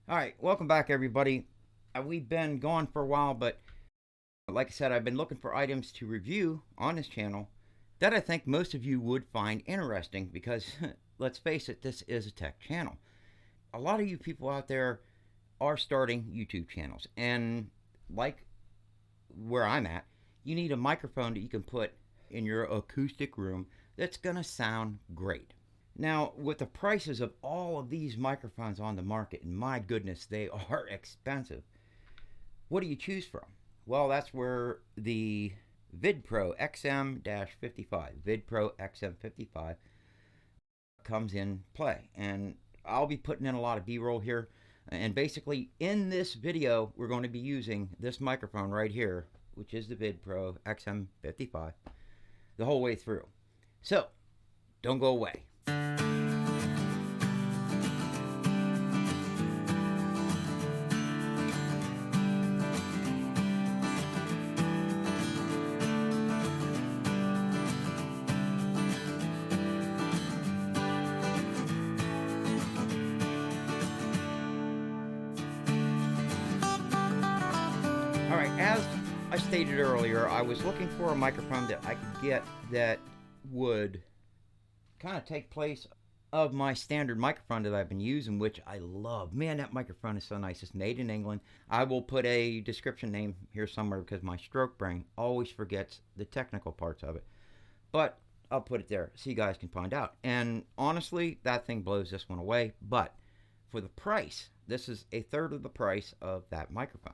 Alright, welcome back everybody. We've been gone for a while, but like I said, I've been looking for items to review on this channel that I think most of you would find interesting because, let's face it, this is a tech channel. A lot of you people out there are starting YouTube channels, and like where I'm at, you need a microphone that you can put in your acoustic room that's going to sound great. Now, with the prices of all of these microphones on the market, and my goodness, they are expensive, what do you choose from? Well, that's where the VidPro XM-55, VidPro XM-55 comes in play. And I'll be putting in a lot of B-roll here. And basically, in this video, we're going to be using this microphone right here, which is the VidPro XM-55, the whole way through. So, don't go away. Alright, as I stated earlier, I was looking for a microphone that I could get that would kind of take place of my standard microphone that I've been using, which I love. Man, that microphone is so nice. It's made in England. I will put a description name here somewhere because my stroke brain always forgets the technical parts of it. But I'll put it there so you guys can find out. And honestly, that thing blows this one away. But for the price, this is a third of the price of that microphone.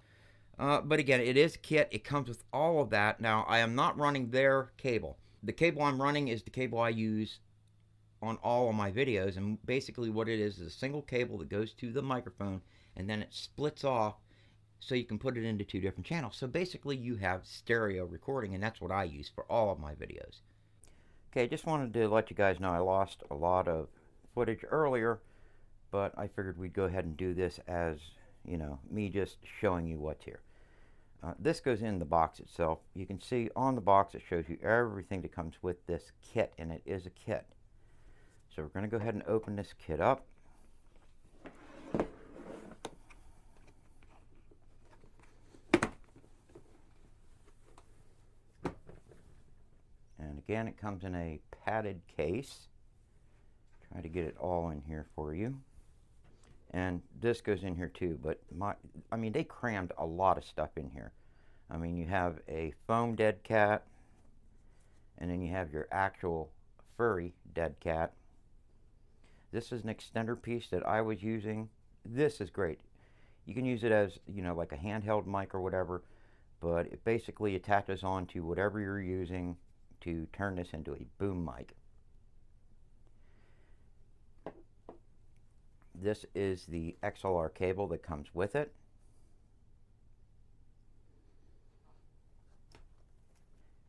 But again, it is a kit. It comes with all of that. Now, I am not running their cable. The cable I'm running is the cable I use on all of my videos, and basically what it is a single cable that goes to the microphone, and then it splits off so you can put it into two different channels. So basically you have stereo recording, and that's what I use for all of my videos. Okay, just wanted to let you guys know I lost a lot of footage earlier, but I figured we'd go ahead and do this as, you know, me just showing you what's here. This goes in the box itself. You can see on the box it shows you everything that comes with this kit, and it is a kit. So we're going to go ahead and open this kit up. And again, it comes in a padded case. Try to get it all in here for you. And this goes in here too, but I mean, they crammed a lot of stuff in here. I mean, you have a foam dead cat, and then you have your actual furry dead cat. This is an extender piece that I was using. This is great. You can use it as, you know, like a handheld mic or whatever, but it basically attaches onto whatever you're using to turn this into a boom mic. This is the XLR cable that comes with it.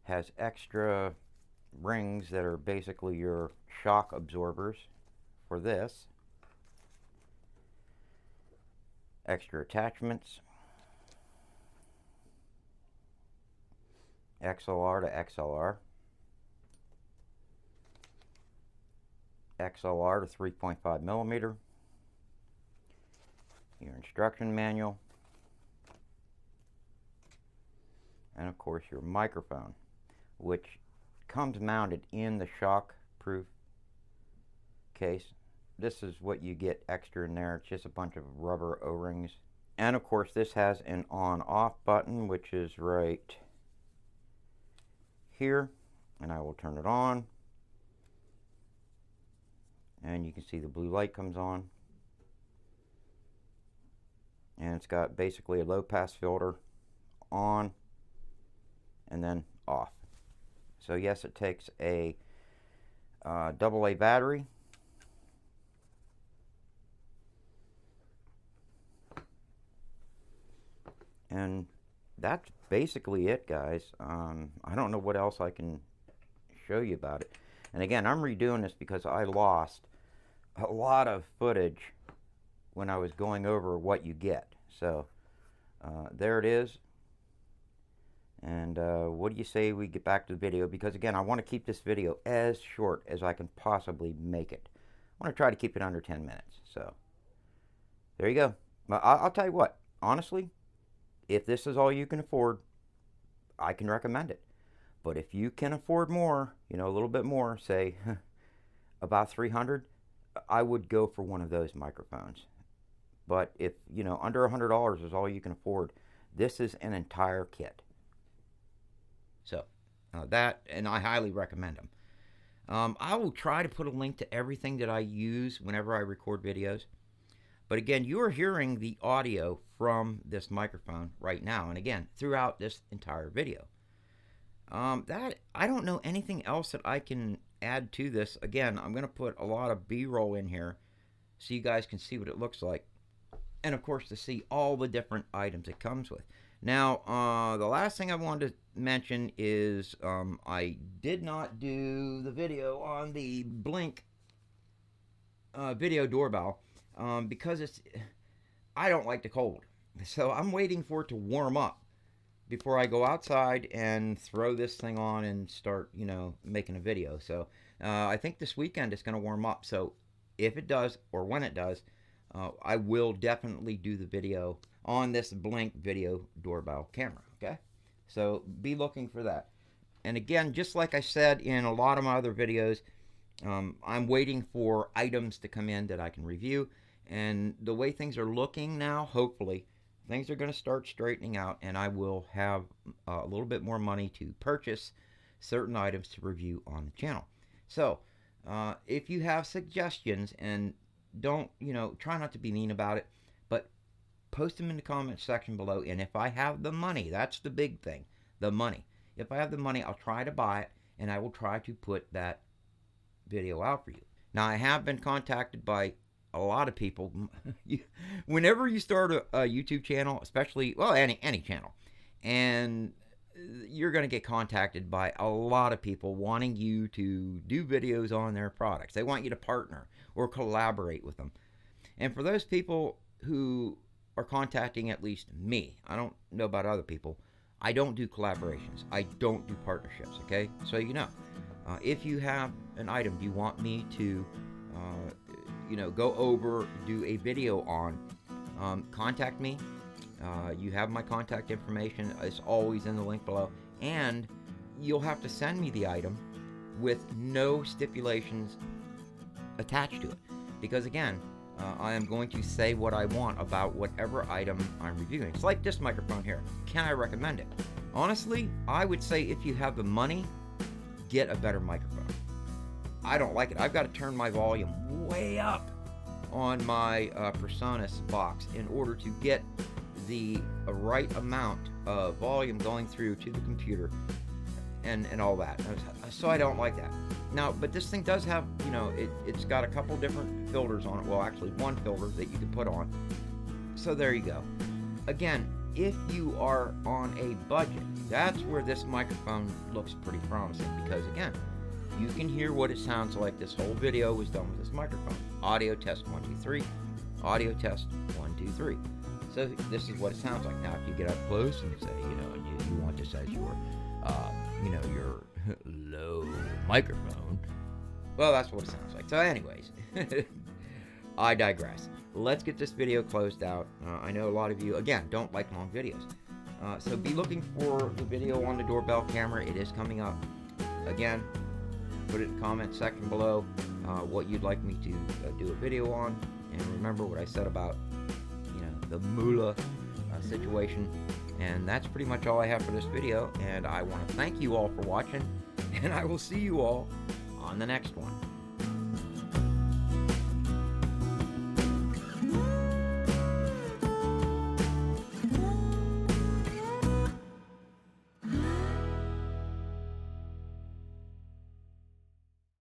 Has extra rings that are basically your shock absorbers for this. Extra attachments. XLR to XLR. XLR to 3.5 millimeter. Your instruction manual, and of course your microphone, which comes mounted in the shock-proof case. This is what you get extra in there. It's just a bunch of rubber O-rings. And of course this has an on-off button, which is right here, and I will turn it on, and you can see the blue light comes on. And it's got basically a low pass filter on and then off. So yes, it takes a AA battery. And that's basically it, guys. I don't know what else I can show you about it. And again, I'm redoing this because I lost a lot of footage when I was going over what you get. So there it is. And what do you say we get back to the video? Because again, I want to keep this video as short as I can possibly make it. I want to try to keep it under 10 minutes. So there you go. I'll tell you what, honestly, if this is all you can afford, I can recommend it. But if you can afford more, a little bit more, say about 300, I would go for one of those microphones. But if, under $100 is all you can afford, this is an entire kit. So, and I highly recommend them. I will try to put a link to everything that I use whenever I record videos. But again, you are hearing the audio from this microphone right now, and again, throughout this entire video. I don't know anything else that I can add to this. Again, I'm going to put a lot of B-roll in here so you guys can see what it looks like. And of course, to see all the different items it comes with. Now, the last thing I wanted to mention is I did not do the video on the Blink video doorbell because I don't like the cold. So I'm waiting for it to warm up before I go outside and throw this thing on and start, making a video. So I think this weekend it's going to warm up. So if it does, or when it does, I will definitely do the video on this Blink video doorbell camera, okay? So be looking for that. And again, just like I said in a lot of my other videos, I'm waiting for items to come in that I can review. And the way things are looking now, hopefully, things are going to start straightening out, and I will have a little bit more money to purchase certain items to review on the channel. So if you have suggestions, and don't, try not to be mean about it, but post them in the comment section below. And if I have the money, that's the big thing, the money. If I have the money, I'll try to buy it, and I will try to put that video out for you. Now, I have been contacted by a lot of people. Whenever you start a YouTube channel, especially, well, any channel, and you're going to get contacted by a lot of people wanting you to do videos on their products. They want you to partner or collaborate with them. And for those people who are contacting at least me, I don't know about other people, I don't do collaborations. I don't do partnerships, okay? So if you have an item you want me to go over, do a video on, contact me. You have my contact information. It's always in the link below. And you'll have to send me the item with no stipulations attached to it. Because again, I am going to say what I want about whatever item I'm reviewing. It's like this microphone here. Can I recommend it? Honestly, I would say if you have the money, get a better microphone. I don't like it. I've got to turn my volume way up on my PreSonus box in order to get the right amount of volume going through to the computer and all that. So I don't like that. Now, but this thing does have, it's got a couple different filters on it. Well, actually one filter that you can put on. So there you go. Again, if you are on a budget, that's where this microphone looks pretty promising, because again, you can hear what it sounds like. This whole video was done with this microphone. Audio test 1, 2, 3. Audio test 1, 2, 3. So this is what it sounds like. Now, if you get up close and say, and you want this as your, your low microphone, well, that's what it sounds like. So anyways, I digress. Let's get this video closed out. I know a lot of you, again, don't like long videos. So be looking for the video on the doorbell camera. It is coming up. Again, put it in the comment section below what you'd like me to do a video on. And remember what I said about, the moolah situation. And that's pretty much all I have for this video. And I want to thank you all for watching. And I will see you all on the next one.